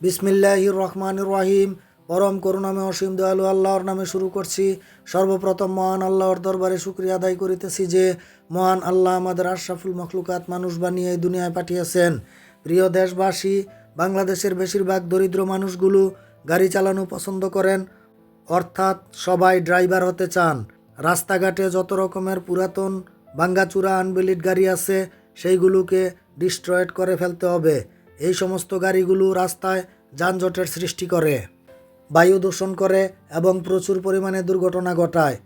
বিসমিল্লাহির রহমানির রহিম। পরম করুণাময় অসীম দয়ালু আল্লাহর নামে শুরু করছি। সর্বপ্রথম মহান আল্লাহর দরবারে শুকরিয়া আদায় করিতেছি যে মহান আল্লাহ আমাদের আশরাফুল মখলুকাত মানুষ বানিয়ে এই দুনিয়ায় পাঠিয়েছেন। প্রিয় দেশবাসী, বাংলাদেশের বেশিরভাগ দরিদ্র মানুষগুলো গাড়ি চালানো পছন্দ করেন, অর্থাৎ সবাই ড্রাইভার হতে চান। রাস্তাঘাটে যত রকমের পুরাতন ভাঙ্গাচুরা আনভ্যালিড গাড়ি আছে সেইগুলোকে ডিস্ট্রয়েড করে ফেলতে হবে। এই সমস্ত গাড়িগুলো রাস্তায় যানজটের সৃষ্টি করে, বায়ু দূষণ করে এবং প্রচুর পরিমাণে দুর্ঘটনা ঘটায়।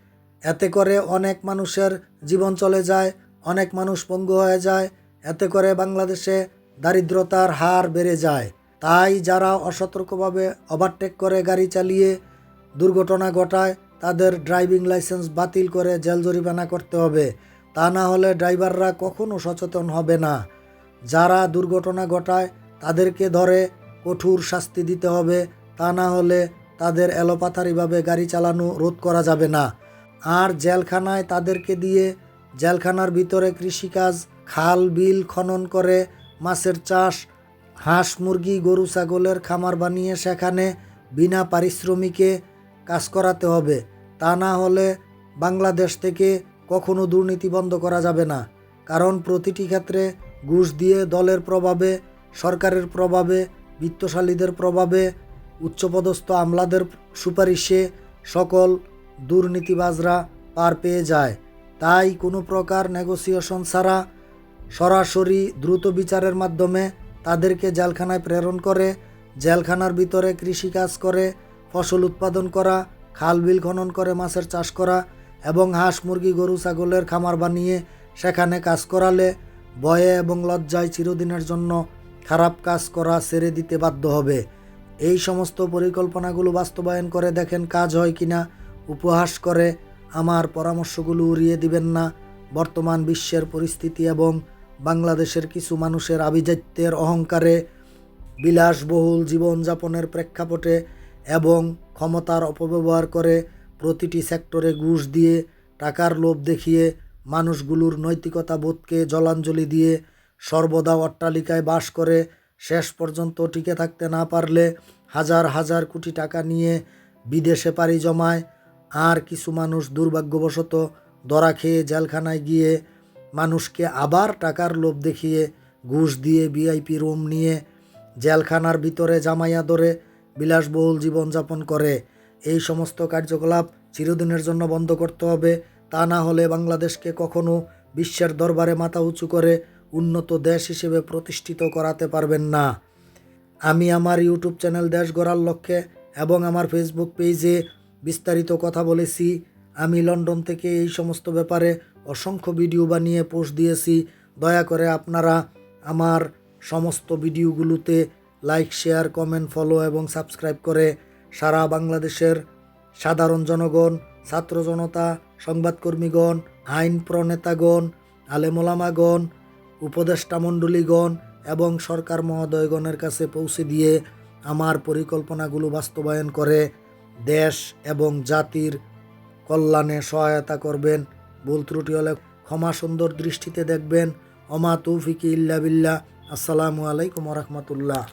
এতে করে অনেক মানুষের জীবন চলে যায়, অনেক মানুষ পঙ্গু হয়ে যায়। এতে করে বাংলাদেশে দারিদ্রতার হার বেড়ে যায়। তাই যারা অসতর্কভাবে ওভারটেক করে গাড়ি চালিয়ে দুর্ঘটনা ঘটায় তাদের ড্রাইভিং লাইসেন্স বাতিল করে জেল জরিমানা করতে হবে। তা না হলে ড্রাইভাররা কখনো সচেতন হবে না। যারা দুর্ঘটনা ঘটায় তাদেরকে ধরে কঠোর শাস্তি দিতে হবে, তা না হলে তাদের এলোপাথারিভাবে গাড়ি চালানো রোধ করা যাবে না। আর জেলখানায় তাদেরকে দিয়ে জেলখানার ভিতরে কৃষিকাজ, খাল বিল খনন করে মাছের চাষ, হাঁস মুরগি গরু ছাগলের খামার বানিয়ে সেখানে বিনা পারিশ্রমিকে কাজ করাতে হবে। তা না হলে বাংলাদেশ থেকে কখনো দুর্নীতি বন্ধ করা যাবে না। কারণ প্রতিটি ক্ষেত্রে ঘুষ দিয়ে দলের প্রভাবে, সরকারের প্রভাবে, বিত্তশালীদের প্রভাবে, উচ্চপদস্থ আমলাদের সুপারিশে সকল দুর্নীতিবাজরা পার পেয়ে যায়। তাই কোনো প্রকার নেগোসিয়েশন ছাড়া সরাসরি দ্রুত বিচারের মাধ্যমে তাদেরকে জেলখানায় প্রেরণ করে জেলখানার ভিতরে কৃষিকাজ করে ফসল উৎপাদন করা, খাল বিল খনন করে মাছের চাষ করা এবং হাঁস মুরগি গরু ছাগলের খামার বানিয়ে সেখানে কাজ করালে ভয়ে এবং লজ্জায় চিরদিনের জন্য খারাপ কাজ করা ছেড়ে দিতে বাধ্য হবে। এই সমস্ত পরিকল্পনাগুলো বাস্তবায়ন করে দেখেন কাজ হয় কিনা। উপহাস করে আমার পরামর্শগুলো উড়িয়ে দিবেন না। বর্তমান বিশ্বের পরিস্থিতি এবং বাংলাদেশের কিছু মানুষের আভিজাত্যের অহংকারে, বিলাসবহুল জীবনযাপনের প্রেক্ষাপটে এবং ক্ষমতার অপব্যবহার করে প্রতিটি সেক্টরে ঘুষ দিয়ে টাকার লোভ দেখিয়ে মানুষগুলোর নৈতিকতা বোধকে জলাঞ্জলি দিয়ে সর্বদা অট্টালিকায় বাস করে শেষ পর্যন্ত টিকে থাকতে না পারলে হাজার হাজার কোটি টাকা নিয়ে বিদেশে পাড়ি জমায়। আর কিছু মানুষ দুর্ভাগ্যবশত ধরা খেয়ে জেলখানায় গিয়ে মানুষকে আবার টাকার লোভ দেখিয়ে ঘুষ দিয়ে ভিআইপি রুম নিয়ে জেলখানার ভিতরে জামাইয়া ধরে বিলাসবহুল জীবনযাপন করে। এই সমস্ত কার্যকলাপ চিরদিনের জন্য বন্ধ করতে হবে। তা না হলে বাংলাদেশকে কখনো বিশ্বের দরবারে মাথা উঁচু করে উন্নত দেশ হিসেবে প্রতিষ্ঠিত করাতে পারবেন না। আমি আমার ইউটিউব চ্যানেল দেশ গড়ার লক্ষ্যে এবং আমার ফেসবুক পেজে বিস্তারিত কথা বলেছি। আমি লন্ডন থেকে এই সমস্ত ব্যাপারে অসংখ্য ভিডিও বানিয়ে পোস্ট দিয়েছি। দয়া করে আপনারা আমার সমস্ত ভিডিওগুলোতে লাইক, শেয়ার, কমেন্ট, ফলো এবং সাবস্ক্রাইব করে সারা বাংলাদেশের সাধারণ জনগণ, ছাত্র জনতা, সংবাদকর্মীগণ, আইন প্রণেতাগণ, আলেমোলামাগণ, উপদেষ্টা মণ্ডলীগণ এবং সরকার মহোদয়গণের কাছে পৌঁছে দিয়ে আমার পরিকল্পনাগুলো বাস্তবায়ন করে দেশ এবং জাতির কল্যাণে সহায়তা করবেন। ভুল ত্রুটি হলে ক্ষমা সুন্দর দৃষ্টিতে দেখবেন। ওমা তৌফিকি ইল্লা বিল্লাহ। আসসালামু আলাইকুম ওয়া রাহমাতুল্লাহ।